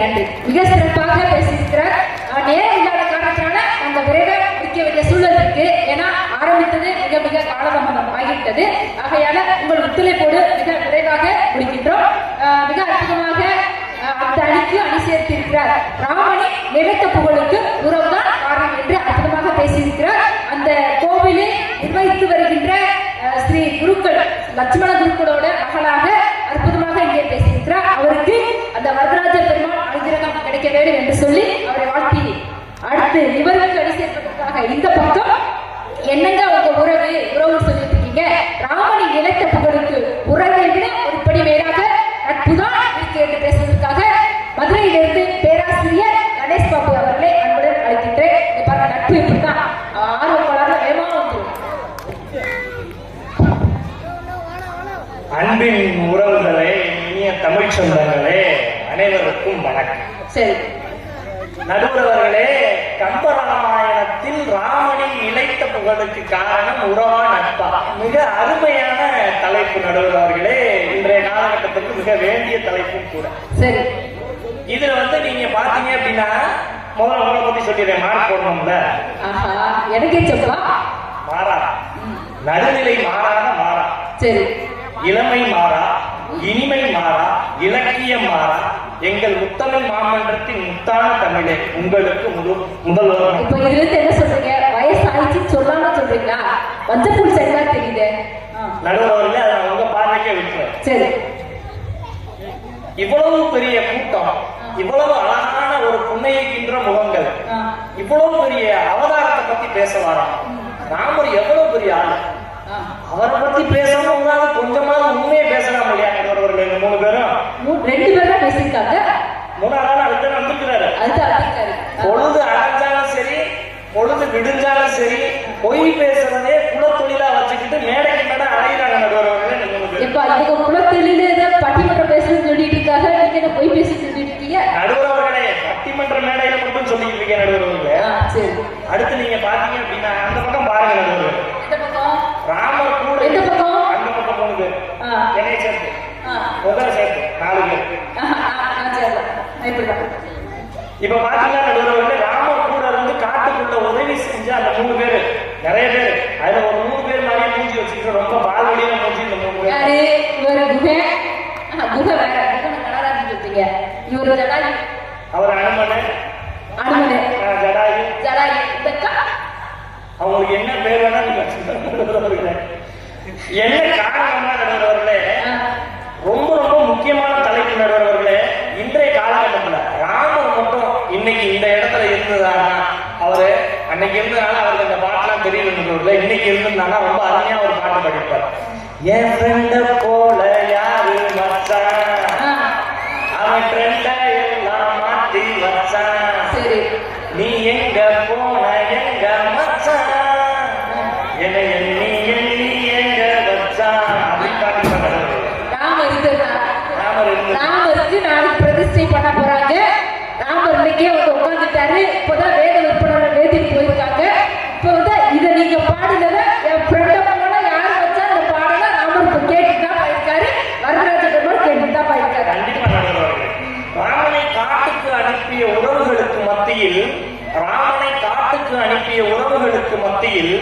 மிக சிறப்பாக பேசியிருக்கிறார். நேரம் இல்லாத காரணத்தினால அந்த விரைவாக முடிக்க வேண்டிய சூழல் இருக்கு. ஏன்னா ஆரம்பித்தது மிக மிக காலதாமதம் ஆகிவிட்டது. ஆகையால உங்கள் ஒத்துழைப்போடு மிக விரைவாக முடிக்கின்றோம். மிக அற்புதமாக அந்த அணிக்கு அணி சேர்த்திருக்கிறார். ராமனை நிலைத்த புகழுக்கு உறவுதான் காரணம் என்று அற்புதமாக பேசியிருக்கிறார். அந்த கோவிலை நிர்வகித்து வருகின்ற ஸ்ரீ குருக்கள் லட்சுமண குருக்களோட மகளாக அற்புதமாக இங்கே பேசியிருக்கிறார். அவருக்கு அந்த வரதராஜ பெருமாள் அனுகிரகம் கிடைக்க வேண்டும் என்று சொல்லி அவரை வாழ்த்தி அடுத்து இவருக்கு அணி சேர்ப்பதற்காக இந்த பக்கம் என்னங்க உங்க உறவு சொல்லிட்டு இருக்கீங்க. ராமனை நிலைத்த புகழுக்கு உறவை விட ஒரு படி மேலாக நட்புதான் இருக்கு என்று பேசுவதற்காக மதுரையிலிருந்து பேராசிரியர் கணேஷ் பாபு அவர்களை அன்புடன் அழைக்கின்றேன். நட்பு இப்படிதான் ஆர்வப்பாளர் வேகமா வந்துடும். அன்பின் உறவுகளே, இனிய தமிழ் சொந்தங்களே, அனைவருக்கும் வணக்கம். சரி நடுவர்களே, கம்பராமாயணத்தில் ராமனின் நிலைத்த புகழுக்கு காரணம் உறவா நட்பா? மிக அருமையான தலைப்பு நடுவர்களே. இன்றைய காலகட்டத்துக்கு மிக வேண்டிய தலைப்பும் கூட. சரி, இதுல நீங்க பாத்தீங்க அப்படின்னா முதல்ல உங்களை பத்தி சொல்லிடுறேன். மார்க் போடணும்ல. எனக்கே சொல்லா மாறா, நடுநிலை மாறாத மாறா. சரி, இளமை மாறா, இனிமை மாறா, இலக்கியம் மாறா, எங்கள் முத்தமிழ் மாமன்றத்தின் முத்தான தமிழே உங்களுக்கு முதல்வர். இப்ப இதுல இருந்து என்ன சொல்றீங்க? வயசு ஆயிடுச்சுன்னு சொல்லாம சொல்றீங்களா? வஞ்சப்பூல் சரியா தெரியுது. நடுவர்களே, அதை உங்க பார்வைக்கே விட்டுறேன். சரி, இவ்வளவு பெரிய கூட்டம், இவ்வளவு அழகான ஒரு புன்னையின்ற முகங்கள், இவ்வளவு பெரிய அவதாரத்தை பத்தி பேச வரோம். ராமர் எவ்வளவு பெரிய ஆளு, அவரை பத்தி பேசணும். கொஞ்சமாவது உண்மையை பேசலாம் இல்லையா? நடுவர்கள் 3 பேரும் 2 பேர் தான் பேசியிருக்காங்க. 3ஆவது ஆள் அடுத்த வந்திருக்கிறாரு. பொழுது அடைஞ்சாலும் சரி, பொழுது விடிஞ்சாலும் சரி, பொய் பேசுறதே குலத்தொழிலா வச்சுக்கிட்டு மேடைக்கு மேடை அடைகிறாங்க நடுவர்கள். இப்ப இவங்க குலத்தொழில பட்டிமன்றம் பேசணும்னு சொல்லிட்டு இருக்காங்க. நீங்க என்ன பொய் பேசி சொல்லிட்டு இருக்கீங்க? நடுவர்களே, பட்டிமன்ற மேடையில மட்டும் சொல்லிட்டு இருக்கீங்க நடுவர்களே. சரி, அடுத்து நீங்க பாத்தீங்க அப்படின்னா அந்த பக்கம் பாருங்க நடுவர்கள். ராமர் கூட எந்த பக்கம்? அந்த பக்கம் 3 பேர், என்னை சேர்த்து முதல்ல சேர்த்து 4 பேர். இப்ப பாத்தீங்கன்னா நடுவர்களே, ராமர் கூட இருந்து காட்டுக்குள்ள உதவி செஞ்ச அந்த 3 பேர் நிறைய பேர். அதுல ஒரு 3 பேர் மாதிரியே மூஞ்சி வச்சுக்கிட்டு ரொம்ப பால்வழியா மூஞ்சி. இந்த 3 பேர் அவர் அனுமனை, ஜடாயு. அவங்களுக்கு என்ன பேர் வேணா என்ன காரணமா நடுவர்களே? ரொம்ப ரொம்ப முக்கியமான தலைப்பு நடுவர்களே. இன்றைய காலகட்டத்துல ராமர் மட்டும் இன்னைக்கு இந்த இடத்துல இருந்ததானா, அவரு அன்னைக்கு இருந்ததால அவருக்கு அந்த பாட்டெல்லாம் தெரியல நடுவர்களே. இன்னைக்கு இருந்ததுனால ரொம்ப அருமையா ஒரு பாட்டு படிப்பார். என் ஃப்ரெண்ட போல யாரு மச்சான், அவன் ஃப்ரெண்ட எல்லாம் மாத்தி வச்சான், நீ எங்க போன எங்க மச்சான், என்னை எண்ணி எண்ணி எங்க வச்சான். ராமருக்கு நாளைக்கு பிரதிஷ்டை பண்ண போறாங்க. ராமர் இன்னைக்கே உட்காந்துட்டாரு. இப்பதான் வேத விற்பனர் வேதிக்கு போயிருக்காங்க. இப்ப இதை நீங்க பாடுனத என் ஃப்ரெண்ட போல யாரு வச்சா அந்த பாடல ராமர் இப்ப கேட்டுதான் போயிருக்காரு. வரதராஜ பெருமாள் கேட்டுதான் போயிருக்காரு. கண்டிப்பா ராமனை காட்டுக்கு அனுப்பிய உறவுகளுக்கு மத்தியில், ராமனை காட்டுக்கு அனுப்பிய உறவுகளுக்கு மத்தியில்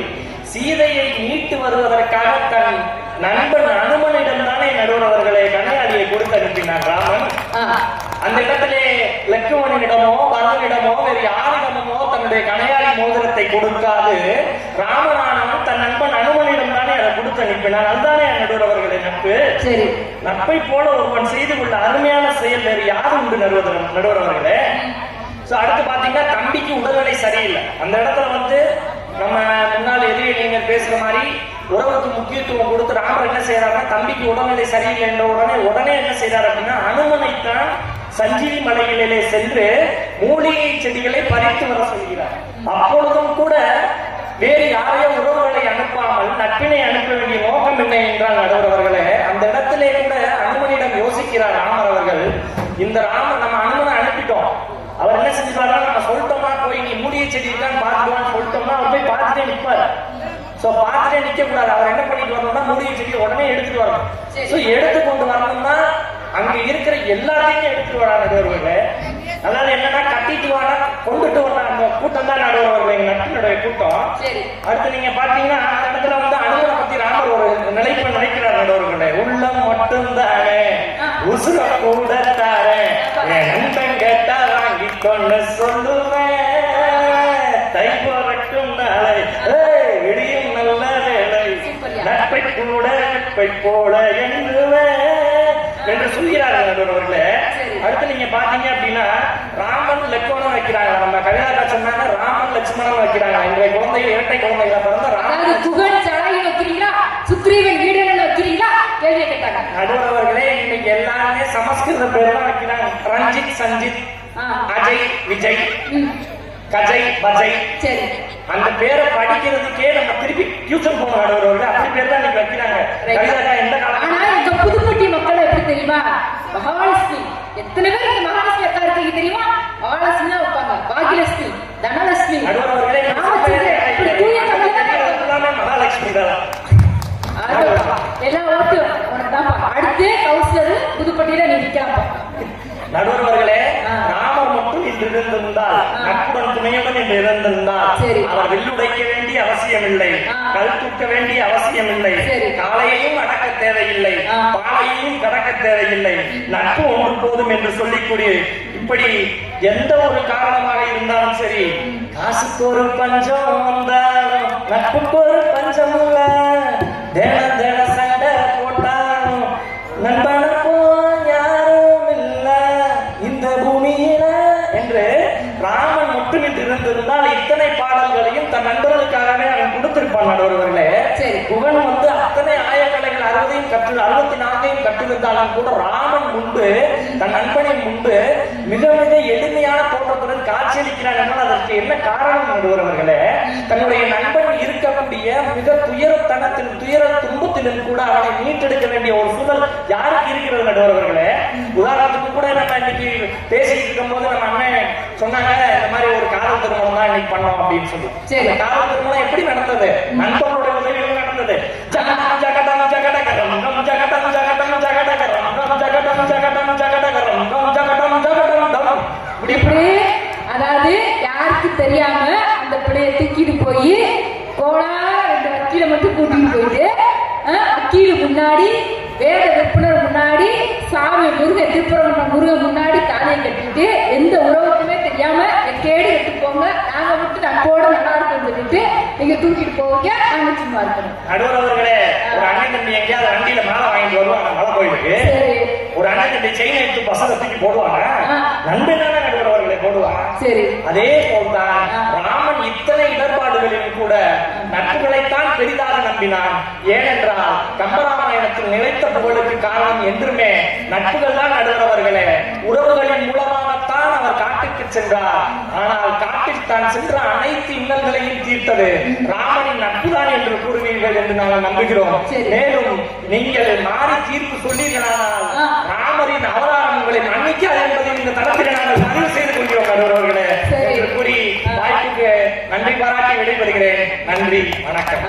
சீதையை மீட்டு வருவதற்காக தன் நண்பன் அனுமனிடம் தானே நடுவர்களே கணையாளியை கொடுத்து அனுப்பினான் ராமன். அந்த இடத்திலே லக்குமணனிடமோ பரதனிடமோ வேறு யாரிடமோ தன்னுடைய கணையாளி மோதிரத்தை கொடுக்காது ராமனானவன் தன் நண்பன் அனுமனிடம் தானே அதை கொடுத்து அனுப்பினான். அதுதானே நடுவர்களே நட்பு. சரி, நட்பை போல ஒருவன் செய்து கொள்ள அருமையான செயல் வேறு யாரும் உண்டு நடுவர்களே. அடுத்து பாத்தீங்கன்னா தம்பிக்கு உடல்நிலை சரியில்லை. அந்த இடத்துல நம்ம முன்னாள் எதிரே நீங்க பேசுற மாதிரி உறவுக்கு முக்கியத்துவம் கொடுத்து ராமர் என்ன செய்யறாருன்னா, தம்பிக்கு உடல்நிலை சரியில்லை உடனே என்ன செய்யறாரு அப்படின்னா, அனுமனைத்தான் சஞ்சீவி மலைகளிலே சென்று மூலிகை செடிகளை பறித்து வர சொல்கிறார். அப்பொழுதும் கூட வேறு யாரையும் உறவுகளை அனுப்பாமல் நட்பினை அனுப்ப வேண்டிய நோக்கம் என்ன என்றால் நடுவர்களே, அந்த இடத்திலே கூட அனுமனிடம் யோசிக்கிறார் ராமர் அவர்கள். இந்த ராமர் நம்ம அனுமனை அனுப்பிட்டோம், அவர் என்ன செஞ்சுட்டாரா, நம்ம சொல்லிட்டோம்னா போய் நீ மூலிகை செடி இருக்கான்னு பார்த்துக்கலான்னு சொல்லிட்டோம்னா அவர் போய் பார்த்துட்டே நிற்பார். பார்த்துட்டே நிக்க கூடாது. அவர் என்ன பண்ணிட்டு வரணும்னா மூலிகை செடியை உடனே எடுத்துட்டு வரணும். எடுத்து கொண்டு வரணும்னா அங்க இருக்கிற எல்லாத்தையுமே எடுத்துட்டு வராங்க. கொண்டுட்டு வர அந்த கூட்டம் தான் நடுவர் எங்க நட்பினுடைய கூட்டம். சரி. அடுத்து நீங்க பாத்தீங்கன்னா அந்த இடத்துல வந்து அனுமனை பத்தி ராமர் ஒரு நிலைப்பு நினைக்கிறார் நடுவர்களே. உள்ளம் மட்டும்தானே உசுர கூட தாரே, என் நண்பன் கேட்டா வாங்கிக்கொண்டு சொல்லுவேன், தை போறட்டும் நாளை விடியும் நல்ல வேலை, நட்பை கூட நட்பை போல எண்ணுவேன் என்று சொல்கிறார்கள் நடுவர்களே. அடுத்து நீங்க பாத்தீங்க அப்படின்னா ராமன் லட்சுமணன் வைக்கிறாங்க. நம்ம கவிதா சொன்னாங்க ராமன் லட்சுமணன் வைக்கிறாங்க. இன்றைய குழந்தைகள் இரட்டை குழந்தைகளை பிறந்த ராமன் குகன் சடாயு வைக்கிறீங்களா, சுக்ரீவன் வீரன் வைக்கிறீங்களா கேள்வி கேட்டாங்க நடுவர்களே. இன்னைக்கு எல்லாருமே சமஸ்கிருத பேர் தான் வைக்கிறாங்க. ரஞ்சித், சஞ்சித், அஜய், விஜய், கஜய், பஜய். சரி. அந்த பேரை படிக்கிறதுக்கே நம்ம திருப்பி டியூஷன் போன நடுவர்கள் அப்படி பேர் தான் இன்னைக்கு வைக்கிறாங்க. கவிதா எந்த காலம். ஆனா இந்த புதுப்பட்டி மக்கள் எப்படி தெரியுமா, மகாலட்சுமி. எத்தனை பேர் இந்த மகாலட்சுமி அக்கா இருக்கீங்க தெரியுமா? மகாலட்சுமி தான் வைப்பாங்க, பாகியலட்சுமி, தனலட்சுமி. நடுவர்களே எல்லாமே மகாலட்சுமி தான். எல்லா ஓட்டு உனக்கு தான். அடுத்து கவுன்சிலர் புதுப்பட்டியில நீ நிக்கலாம். நடுவர்களே ராமர் மட்டும் இன்று இருந்திருந்தால், நட்புடன் துணையுடன் என்று இருந்திருந்தால் அவர் வில்லுடைக்க வேண்டிய அவசியம் இல்லை, கல் தூக்க வேண்டிய அவசியம் இல்லை, காளையையும் அடக்க தேவையில்லை, பாலையையும் கடக்க தேவையில்லை, நட்பு ஒன்று போதும் என்று சொல்லிக்கூடிய இப்படி எந்த ஒரு காரணமாக இருந்தாலும் சரி, காசுக்கு ஒரு பஞ்சம் வந்தாலும் நட்புக்கு ஒரு பஞ்சம் இல்ல, தேன தேன சண்டை போட்டாலும் நண்பனுக்கும் யாரும் இல்ல இந்த பூமியில என்று ராமன் முற்றுமிட்டு இருந்திருந்தால் இத்தனை பாடல்களையும் தன் நண்பர்களுக்காகவே அவன் கொடுத்திருப்பான் நடுவர்களே. குகன் வந்து அத்தனை ஆயக்கலைகள் 64 கற்றிருந்தாலும் கூட ராமன் முன்பு தன் நண்பனின் முன்பு மிக மிக எளிமையான தோற்றத்துடன் காட்சியளிக்கிறான் என்றால் அதற்கு என்ன காரணம் நடுவர்களே? தன்னுடைய நண்பன் இருக்கக்கூடிய மிக துயர துன்பத்திலும் கூட அவனை மீட்டெடுக்க வேண்டிய ஒரு சூழல் யாருக்கு இருக்கிறது நடுவர்களே? உதாரணத்துக்கு கூட நம்ம இன்னைக்கு பேசிட்டு இருக்கும் போது நம்ம அண்ணன் சொன்னாங்க இந்த மாதிரி ஒரு காதல் திருமணம் தான் இன்னைக்கு பண்ணோம் அப்படின்னு சொல்லி. சரி, காதல் திருமணம் எப்படி நடந்தது? நண்பனுடைய உதவியில் நடந்தது. ஜகடம் ஜகடம் ஜகடகரம் கம் ஜகடம் ஜகடம் ஜகடகரம் கம் ஜகடம் ஜகடம் ஜகடகரம் கம் ஜகடம் ஜகடம் டம். இப்படி அதாவது யாருக்கு தெரியாம அந்த பிள்ளைய தூக்கிட்டு போய் கோலா 2 வக்கீல மட்டும் கூட்டிட்டு போயிட்டு வக்கீலு முன்னாடி, வேத விற்பனர் முன்னாடி, சாமி முருகன் முன்னாடி தாலியை கட்டிட்டு எந்த உறவுக்குமே தெரியாம கேடு கட்டு போங்க, நாங்க விட்டு நட்போட நல்லா இருக்கும் சொல்லிட்டு நீங்க தூக்கிட்டு போவீங்க, நாங்க சும்மா இருக்கணும். நடுவர்களே, ஒரு அண்ணன் தம்பி எங்கேயாவது வண்டியில மாலை வாங்கிட்டு வருவாங்க மழை கோயிலுக்கு. ஒரு அண்ணன் தம்பி செயினை எடுத்து பசங்க தூக்கி போடுவாங்க, நண்பனான நடுவர்களை போடுவாங்க. சரி, அதே போல்தான் ராமன் இத்தனை இடர்பாடுகளிலும் கூட நட்புகளைத்தான் பெரிதாக நம்பினான். ஏனென்றால் கம்பராமாயணத்தில் நிலைத்த புகழுக்கு காரணம் என்றுமே நட்புகள் தான் நடுவர்களே. உறவுகளின் மூலமாகத்தான் அவர் காட்டுக்கு சென்றார். ஆனால் காட்டில் தான் சென்ற அனைத்து இன்னல்களையும் தீர்த்தது ராமனின் நட்புதான் என்று கூறுவீர்கள் என்று நாங்கள் நம்புகிறோம். மேலும் நீங்கள் மாறி தீர்ப்பு சொல்லீர்களானால் ராமரின் அவதாரம் உங்களை மன்னிக்காது என்பதை இந்த தளத்தில் நாங்கள் பதிவு செய்து கொள்கிறோம் நடுவர்களே என்று கூறி வாய்ப்புக்கு நன்றி பாராட்டி விடைபெறுகிறேன். நன்றி, வணக்கம்.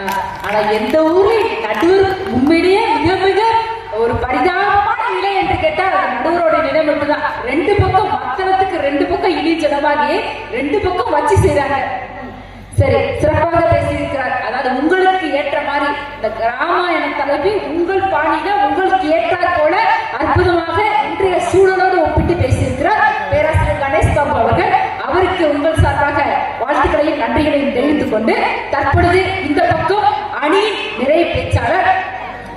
ஆனா எந்த ஊரில் நடுவர் உண்மையிலேயே மிக மிக ஒரு பரிதாபமான நிலை என்று கேட்டால் நடுவரோட நிலை மட்டும்தான். 2 பக்கம் மக்களுக்கு 2 பக்கம் இனி ஜனமாகி 2 பக்கம் வச்சு செய்றாங்க. சரி, சிறப்பாக பேசியிருக்கிறார். அதாவது உங்களுக்கு ஏற்ற மாதிரி இந்த ராமாயண தலைவி உங்கள் பாணியில உங்களுக்கு ஏற்றாற் போல அற்புதமாக இன்றைய சூழலோடு ஒப்பிட்டு பேசியிருக்கிறார் பேராசிரியர் கணேஷ் பாபு அவர்கள். அவருக்கு உங்கள் சார்பாக வாழ்த்துக்களையும் நன்றிகளையும் தெரிவித்துக் கொண்டு தற்பொழுது இந்த பக்கம் அணி நிறைய பேச்சாளர்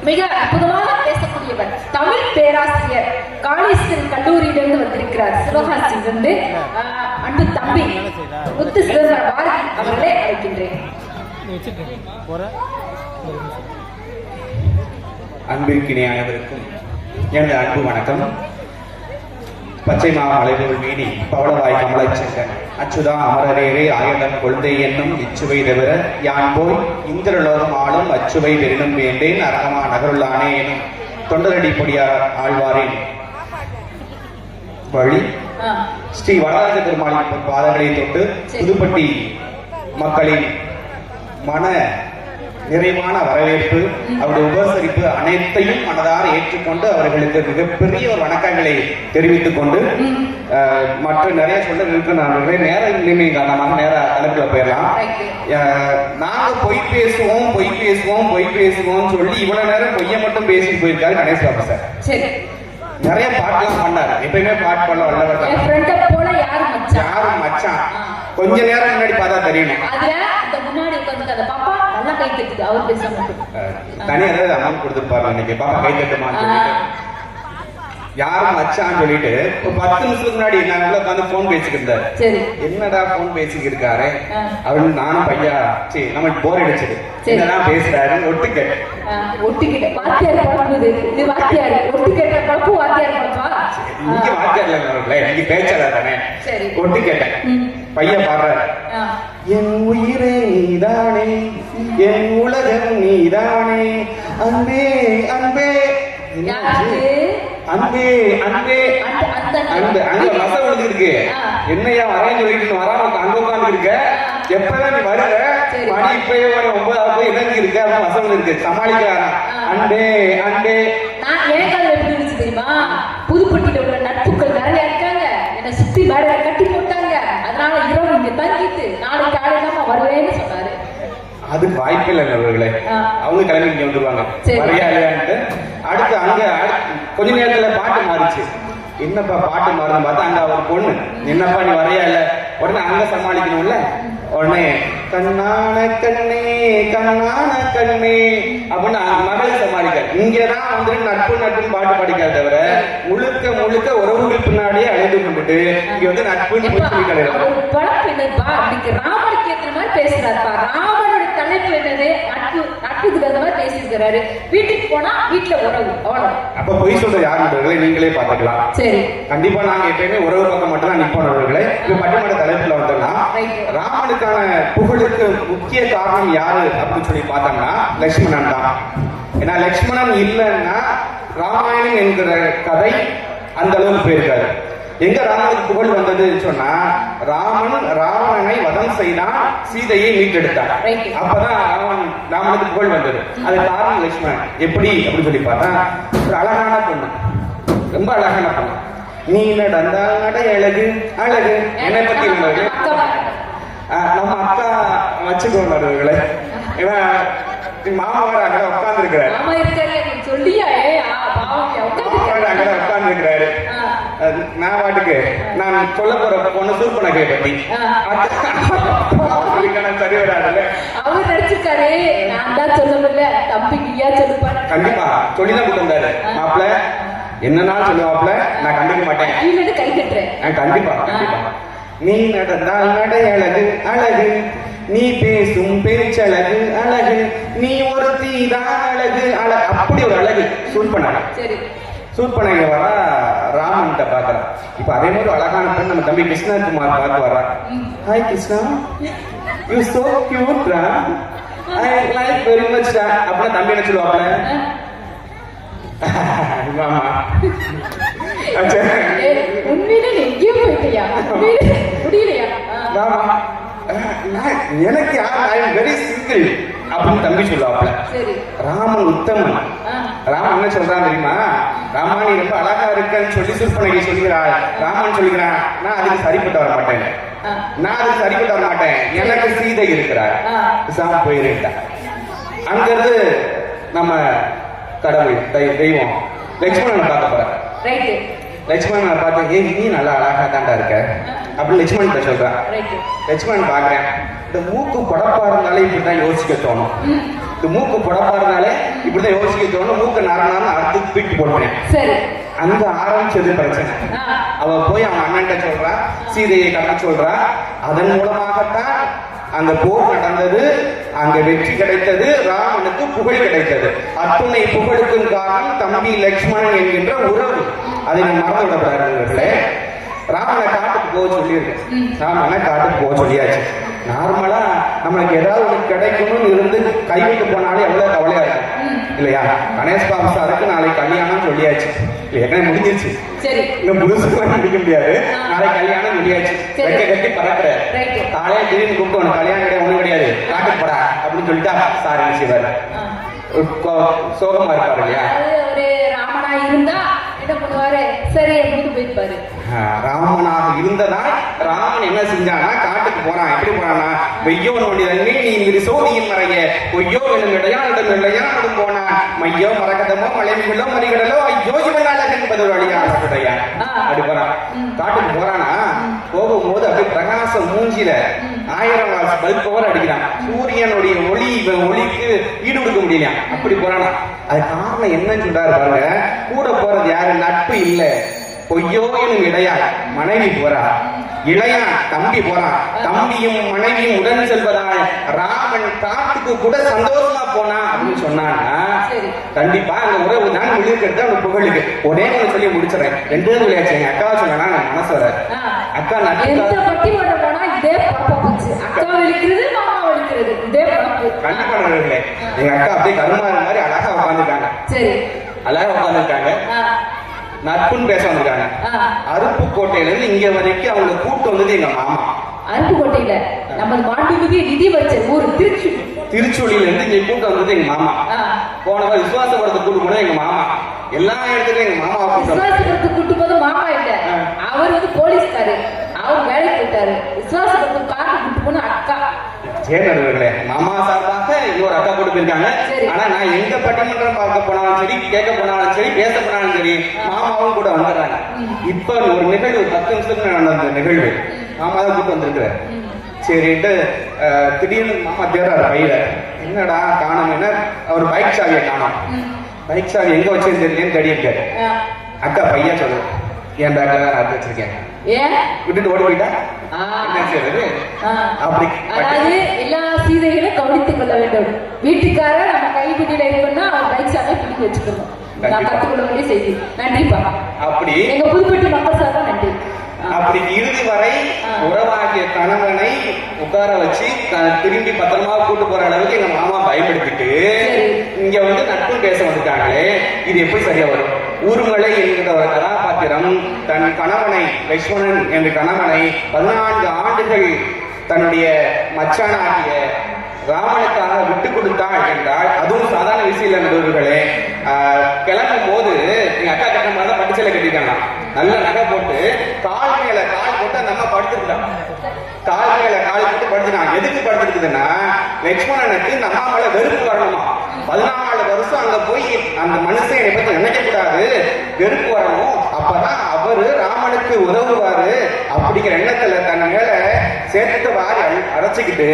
மிக அற்புதமாக பேசக்கூடியவர் தமிழ் பேராசிரியர் காளீஸ்வரி கல்லூரியிலிருந்து வந்திருக்கிறார் சிவகாசியிலிருந்து அன்பு தம்பி முத்து சிதம்பர பாரதி அவர்களை அழைக்கின்றேன். அன்பிற்கினியானவருக்கும் எனது அன்பு வணக்கம். பச்சை மாமலைபோல் வீணி பவளவாய் கமலச்செங்கன் அச்சுதா அமரரேரே ஆயுதம் கொள்கை என்னும் இச்சுவை தவிர யான் போய் இந்திரலோகம் ஆளும் அச்சுவை பெரினும் வேண்டேன் அரகமா நகருள்ளானே எனும் தொண்டரடி பொடியார் ஆழ்வாரின் வழி ஸ்ரீ வரதராஜ பெருமாளின் பாதங்களை தொட்டு புதுப்பட்டி மக்களின் மன நிறைவான வரவேற்பு, அவருடைய உபசரிப்பு அனைத்தையும் மனதார ஏற்றுக்கொண்டு அவர்களுக்கு மிகப்பெரிய ஒரு வணக்கங்களை தெரிவித்துக் கொண்டு மற்ற நிறைய சொல்ல இருக்கு. நான் நிறைய நேரம் இல்லைமே காரணமாக நேர தலைப்புல போயிடலாம். நாங்க பொய் பேசுவோம் சொல்லி இவ்வளவு நேரம் பொய்ய மட்டும் பேசி போயிருக்காரு கணேஷ் பாபு சார். சரி, நிறைய பாட்டுலாம் பண்ணாரு. எப்பயுமே பாட்டு பண்ண வல்லவர் யாரும் மச்சான். கொஞ்ச நேரம் முன்னாடி பார்த்தா தெரியும். தனியா ஏதாவது அமௌண்ட் கொடுத்துருப்பாரு இன்னைக்கு பாப்பா கை தட்டுமான்னு சொல்லிட்டு யாரும் மச்சான்னு சொல்லிட்டு 10 நிமிஷத்துக்கு முன்னாடி நான் உட்காந்து போன் பேசிக்கிட்டு இருந்தாரு. என்னடா போன் பேசிக்கிட்டு இருக்காரு அப்படின்னு நானும் பையா சரி நம்ம போர் அடிச்சது என்னதான் பேசுறாரு ஒட்டுக்கேட்டு இங்க வாத்தியார்ல இங்க பேச்சாளர் தானே ஒட்டு கேட்டேன். பையன் பாடுறாரு, என் உயிரே நீதானே, என் உலகம் நீதானே, அன்பே அன்பே அன்பே அன்பே அன்பு அங்க மச விழுந்து இருக்கு. என்னையா வரேன்னு சொல்லிட்டு வராம அங்க உட்காந்து இருக்க, எப்பதான் நீ வருவ, மணி இப்பயே 9 இறங்கி இருக்க அப்படின்னு மச விழுந்து இருக்கு. சமாளிக்கிறாரா அன்பே அன்பே. நான் ஏன் எப்படி தெரியுமா, புதுப்பட்டியில உள்ள நட்புக்கள் நிறைய இருக்காங்க, என்னை சுத்தி மேடை கட்டி போட்டாங்க, அதனால இரவு இங்க தங்கிட்டு நாளைக்கு காலையில வருவேன்னு சொன்னாரு. அது வாய்ப்பில்லை அவர்களே, அவங்க கிளம்பி இங்க வந்துருவாங்க வரையா இல்லையான்ட்டு. அடுத்து அங்க கொஞ்ச நேரத்துல பாட்டு மாறிச்சு. என்னப்பா பாட்டு மாறுன்னு பார்த்தா அங்க அவர் பொண்ணு, என்னப்பா நீ வரையா இல்ல, உடனே அங்க சமாளிக்கணும்ல. உடனே கண்ணான கண்ணே கண்ணான கண்ணே அப்படின்னு மகளை சமாளிக்க. இங்கதான் வந்துட்டு நட்பு நட்புன்னு பாட்டு படிக்காத தவிர முழுக்க முழுக்க உறவுகள் பின்னாடியே அழைத்து கொண்டுட்டு இங்க வந்து நட்புன்னு கிடையாது. ராமனுக்கு ஏற்ற மாதிரி பேசுறாருப்பா. ராமனோட தலைப்பு என்னது, நட்பு. நட்புக்கு தகுந்த மாதிரி பேசியிருக்கிறாரு. வீட்டுக்கு போனா வீட்டுல உறவு, அவ்வளவு. அப்ப பொய் சொல்ற யாருன்றவர்களை நீங்களே பாத்துக்கலாம். சரி, கண்டிப்பா நாங்க எப்பயுமே உறவு பக்கம் மட்டும் தான் நிற்போனவர்களே. இப்ப பட்டிமன்ற தலைப்புல வந்துடலாம். ராமனுக்கான புகழுக்கு முக்கிய காரணம் யாரு அப்படின்னு சொல்லி பார்த்தோம்னா லட்சுமணன் தான். ஏன்னா லட்சுமணன் இல்லைன்னா ராமாயணம் என்கிற கதை அந்த அளவுக்கு போயிருக்காரு. எங்க ராமனுக்கு புகழ் வந்ததுன்னு சொன்னா, ராமன் ராவணனை வதம் செய்தான், சீதையை மீட்டெடுத்தான். அப்பதான் ராமனுக்கு புகழ் வந்தது. அது காரணம் லட்சுமணன். எப்படி அப்படின்னு சொல்லி பார்த்தா, ஒரு அழகான பொண்ணு, ரொம்ப அழகான பொண்ணு. நீ நடந்தா நடை அழகு அழகு. என்னை பத்தி நம்ம அக்கா வச்சுக்கோங்களே. ஏன்னா மாமா அங்கே உட்கார்ந்து இருக்கிறாரு, உட்கார்ந்து இருக்கிறாரு. நான் பாட்டுக்கு நான் சொல்ல போற பொண்ணு சூர்பனகை பத்தி சரி வராதுல்ல. அவர் நடிச்சிருக்காரு, நான் தான் சொல்ல முடியல, தம்பிக்கு சொல்லுப்பாரு. கண்டிப்பா சொல்லிதான் கூட்டு வந்தாரு. மாப்பிள்ள என்னன்னாலும் சொல்லுவாப்ல, நான் கண்டுக்க மாட்டேன், கை கட்டுறேன். கண்டிப்பா கண்டிப்பா. நீ நடந்தால் நடை அழகு அழகு, நீ பேசும் பேச்சழகு அழகு, நீ ஒரு தீதான் அழகு அழகு. அப்படி ஒரு அழகு சூர்பனகை. சரி, சூர்பனகை வர ராமன்கிட்ட பாக்குறான். இப்ப அதே மாதிரி அழகான பெண் நம்ம தம்பி கிருஷ்ணகுமார் பார்த்து வர்றான். Hi Krishna, you so cute ரா, ஐ லைக் வெரி மச் ரா அப்படின்னு தம்பி என்ன சொல்லுவாப்ல, உண்மையில எங்கேயும் போயிட்டியா, முடியலையா? எனக்கு வெரி சிங்கிள் அப்படின்னு தம்பி சொல்லுவாப்ல. ராமன் உத்தமன். ராமன் என்ன சொல்றான் தெரியுமா, ராமா நீ ரொம்ப அழகா இருக்கன்னு சொல்லி சூர்பனகை சொல்கிறாள். ராமன் சொல்லுகிறான், நான் அதுக்கு சரிப்பட்டு வர மாட்டேன், நான் அதுக்கு சரிப்பட்டு வர மாட்டேன், எனக்கு சீதை இருக்கிறார், சாம போயிருந்தா. அங்கிருந்து நம்ம கடவுள் தெய்வம் லட்சுமணனை பார்க்க போற. லட்சுமணனை பார்த்து, ஏய் நீ நல்லா அழகா தாண்டா இருக்க அப்படின்னு லட்சுமணன் சொல்றான். லட்சுமணன் பாக்குறேன், இந்த மூக்கு பொடப்பா இருந்தாலே இப்படிதான் யோசிக்க தோணும், இந்த மூக்கு பொடப்பா இருந்தாலே இப்படிதான் யோசிக்க தோணும், மூக்கு நரனான்னு அடுத்து தூக்கி போடுறேன். அங்க ஆரம்பிச்சது பிரச்சனை. அவ போய் அவன் அண்ணன்ட்ட சொல்றா, சீதையை கடக்க சொல்றா. அதன் மூலமாகத்தான் அங்க போர் நடந்தது, அங்க வெற்றி கிடைத்தது, ராமனுக்கு புகழ் கிடைத்தது. அத்துணை புகழுக்கும் காரணம் தம்பி லட்சுமணன் என்கின்ற உறவு. அதை நான் மறந்து விடக்கூடாது. ராமனை காட்டுக்கு போக சொல்லியிருக்கேன், ராமனை காட்டுக்கு போக சொல்லியாச்சு. நார்மலா நம்மளுக்கு ஏதாவது ஒன்று கிடைக்கணும்னு இருந்து கைவிட்டு போனாலே எவ்வளவு கவலையா இருக்கும் இல்லையா? கணேஷ் பாபு சாருக்கு நாளைக்கு கல்யாணம் சொல்லியாச்சு, ஏற்கனவே முடிஞ்சிருச்சு, இன்னும் புதுசு முடிக்க முடியாது, நாளைக்கு கல்யாணம் சொல்லியாச்சு. சரி. ரெக்க கட்டி பறக்குற Right. காலையில திடீர்னு கூப்பிட்டு உனக்கு கல்யாணம் கிடையாது ஒண்ணும் கிடையாது காட்டுக்கு போடா அப்படின்னு சொல்லிட்டா சார் என்ன செய்வாரு சோகமா இருப்பாரு இல்லையா அது ஒரு ராமனா இருந்தா என்ன பண்ணுவாரு சரி அப்படின்னு போயிருப்பாரு ராமனாக இருந்ததால் ராமன் என்ன செஞ்சானா காட்டுக்கு போறான் எப்படி போறானா வெய்யோ நோண்டிதன்னே நீ இது சோதியின் மறைய பொய்யோ என்னும் இடையாளிடம் இடையாளிடம் போனான் மையோ மரகதமோ மலைமிகளோ மறிகடலோ ஐயோ இவனால என்பது ஒரு அழியா அப்படி போறான் காட்டுக்கு போறானா போகும்போது அப்படியே பிரகாசம் மூஞ்சில 1000 வாட்ஸ் பல்ப் பவர் அடிக்கிறான் சூரியனுடைய ஒளி ஒளிக்கு ஈடு கொடுக்க முடியல அப்படி போறானா அது காரணம் என்னன்னு சொல்றாரு பாருங்க கூட போறது யாரு நட்பு இல்ல பொய்யோ எனும் இடையாள் மனைவி போறா இளையான் தம்பி போறான் தம்பியும் மனைவியும் உடன் செல்வதால் ராமன் காட்டுக்கு கூட சந்தோஷமா போனா அப்படின்னு சொன்னான்னா கண்டிப்பா அந்த உறவு தான் விழுக்கிறது அவனுக்கு புகழுக்கு ஒரே ஒன்று சொல்லி முடிச்சிடறேன் 2 விளையாச்சு எங்க அக்காவை சொன்னா நான் மனசு வர அக்கா பட்டிமன்றம் போனா இதே பாப்பாச்சு அக்கா விழுக்கிறது மாமா விழுக்கிறது இதே பாப்பு கண்டிப்பானவர்களே எங்க அக்கா அப்படியே கருமாறு மாதிரி அழகா உட்காந்துருக்காங்க சரி அழகா உட்காந்துருக்காங்க நட்புன்னு பேச வந்திருக்காங்க அருப்புக்கோட்டையில இருந்து இங்க வரைக்கும் அவங்க கூட்டு வந்தது எங்க மாமா அருப்புக்கோட்டையில நம்ம மாண்புமிகு நிதி வச்ச ஊர் திருச்சூழியில இருந்து இங்க கூட்டு வந்தது எங்க மாமா போனவங்க விசுவாசபுரத்தை கூட்டு போனது எங்க மாமா எல்லா இடத்துலயும் எங்க மாமா விசுவாசபுரத்தை கூட்டு போது மாமா இல்ல அவர் வந்து போலீஸ்காரு அவர் வேலைக்கு போயிட்டாரு விசுவாசபுரத்தை காட்டு கூட்டு போன அக்கா சரி நடுவர்களே மாமா சார்பாக இன்னொரு அக்கா கூட்டு போயிருக்காங்க ஆனா நான் எங்க பட்டிமன்றம் பார்க்க போனாலும் சரி கேட்க போனாலும் சரி பேச போனாலும் சரி மாமாவும் கூட வந்துடுறாங்க இப்ப ஒரு நிகழ்வு 10 நிமிஷத்துக்கு நடந்த நிகழ்வு மாமா தான் கூட்டு வந்திருக்கிறார் சரிட்டு திடீர்னு மாமா தேடுறாரு பையில என்னடா காணும் என்ன அவர் பைக் சாவியை காணும் பைக் சாவி எங்க வச்சு தெரியலன்னு தேடி இருக்காரு அக்கா பையன் சொல்லுது என் பேக்ல தான் நான் வச்சிருக்கேன் விட்டுட்டு ஓடி போயிட்டா என்ன செய்யறது அப்படி அதாவது எல்லா சீதைகளும் கவனித்துக் கொள்ள வேண்டும் வீட்டுக்கார நம்ம கைப்பிடியில இருக்கணும்னா அவர் பைக் சாவியை பிடிக்க வச்சுக்கணும் நான் கத்துக்கொள்ள வேண்டிய செய்தி நன்றிப்பா அப்படி எங்க புதுப்பட்டி மக்கள் சார்பா நன்றி அப்படி இறுதி வரை உறவாகிய கணவனை உட்கார வச்சு திரும்பி பத்திரமா கூட்டு போற அளவுக்கு எங்க மாமா பயன்படுத்திட்டு இங்க வந்து நட்பு பேச வந்துட்டாங்களே இது எப்படி சரியா வரும் ஊர்மலை என்கிற ஒரு கதாபாத்திரம் தன் கணவனை லட்சுமணன் என்ற கணவனை 14 ஆண்டுகள் தன்னுடைய மச்சானாகிய ராமனுக்காக விட்டு கொடுத்தாள் என்றால் அதுவும் சாதாரண விஷயம் இல்லை நடுவர்களே கிளம்பும் போது எங்க அக்கா கட்ட மாதிரி பட்டுச்சலை கட்டிருக்காங்க நல்ல நகை போட்டு கால் மேல கால் போட்டு அந்த அம்மா படுத்துருக்காங்க கால் மேல கால் போட்டு படுத்துட்டாங்க எதுக்கு படுத்துருக்குதுன்னா லட்சுமணனுக்கு இந்த அம்மா மேல வெறுப்பு வரணுமா 14 வருஷம் அங்க போய் அந்த மனுஷன் என்னை பத்தி நினைக்க கூடாது வெறுப்பு வரணும் அப்பதான் அவரு ராமனுக்கு உதவுவாரு அப்படிங்கிற எண்ணத்துல தன் மேல சேர்த்து வாரி அரைச்சுக்கிட்டு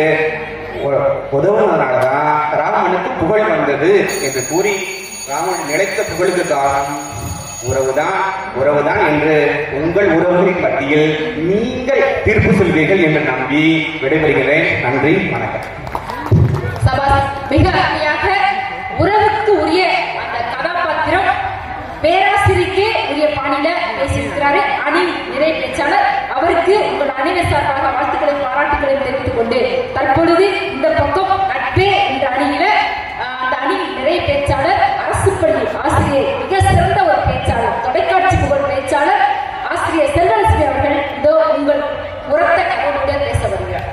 உதவுனதுனாலதான் ராமனுக்கு புகழ் வந்தது என்று கூறி ராமன் நிலைத்த புகழுக்கு காரணம் உறவுதான் என்று உங்கள் உறவுகளின் மத்தியில் நீங்கள் தீர்ப்பு சொல்வீர்கள் என்று நம்பி விடைபெறுகிறேன் நன்றி வணக்கம் மிக அருமையாக உறவுக்கு உரிய அந்த கதாபாத்திரம் பேராசிரியருக்கு உரிய பாணியில பேசியிருக்கிறாரு அணி நிறை பேச்சாளர் அவருக்கு உங்கள் அணிவர் சார்பாக வாழ்த்துக்களையும் பாராட்டுகளையும் தெரிவித்துக் கொண்டு தற்பொழுது இந்த பக்கம் நட்பே என்ற அணியில அந்த அணியின் நிறை பேச்சாளர் அரசு பள்ளி ஆசிரியர் மிக சிறந்த ஒரு பேச்சாளர் தொலைக்காட்சி புகழ் பேச்சாளர் ஆசிரியர் செல்வலட்சுமி அவர்கள் இதோ உங்கள் உரத்த கதையுடன் பேச வருகிறார்.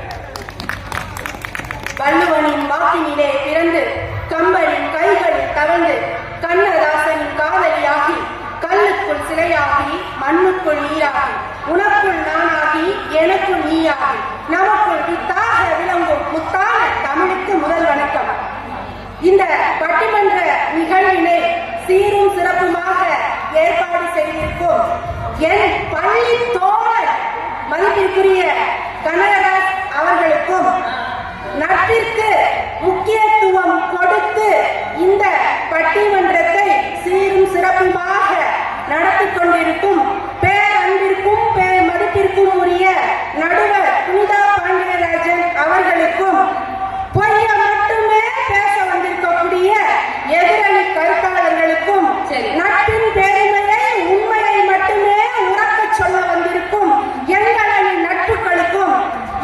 வள்ளுவனின் வாக்கினிலே பிறந்து கம்பனின் கைகளில் தவழ்ந்து கண்ணதாசனின் காதலியாகி கல்லுக்குள் சிலையாகி மண்ணுக்குள் நீராகி உனக்குள் நானாகி எனக்குள் நீயாகி நமக்குள் வித்தாக விளங்கும் முத்தான தமிழுக்கு முதல் வணக்கம். இந்த பட்டிமன்ற நிகழ்வினை சீரும் சிறப்புமாக ஏற்பாடு செய்திருக்கும் என் பள்ளி தோழர் மதிப்பிற்குரிய கனகராஜ் அவர்களுக்கும் நட்பிற்கு முக்கியத்துவம் கொடுத்து இந்த பட்டிமன்றத்தை சீரும் சிறப்புமாக நடத்தி கொண்டிருக்கும் பேரன்பிற்கும் மதிப்பிற்கும் உரிய நடுவர் புனிதா பாண்டியராஜன் அவர்களுக்கும் பொய்ய மட்டுமே பேச வந்திருக்கக்கூடிய எதிரணி கருத்தாளர்களுக்கும் நட்பின் பெருமையை உண்மையை மட்டுமே உறக்க சொல்ல வந்திருக்கும் எங்களது நட்புகளுக்கும்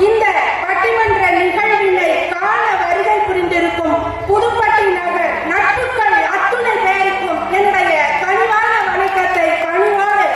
இந்த பட்டிமன்ற நிகழ்வினை காண வருகை புரிந்திருக்கும் புதுப்பட்டி நகர் நட்புகள் அத்துணை பேருக்கும் என்னுடைய கனிவான வணக்கத்தை பணிவோடு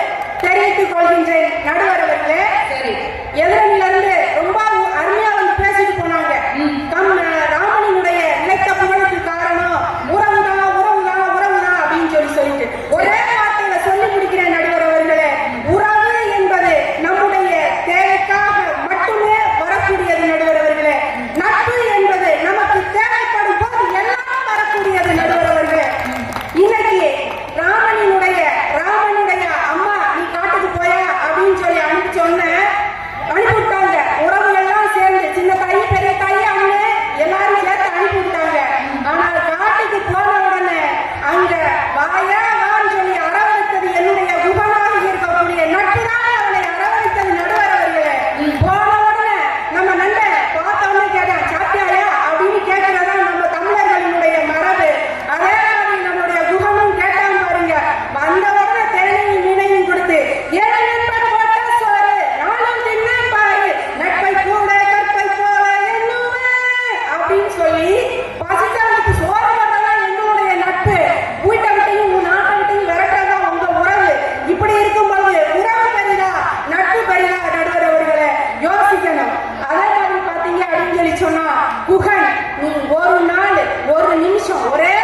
நீ ஒரு நாள் ஒரு நிமிஷம் ஒரே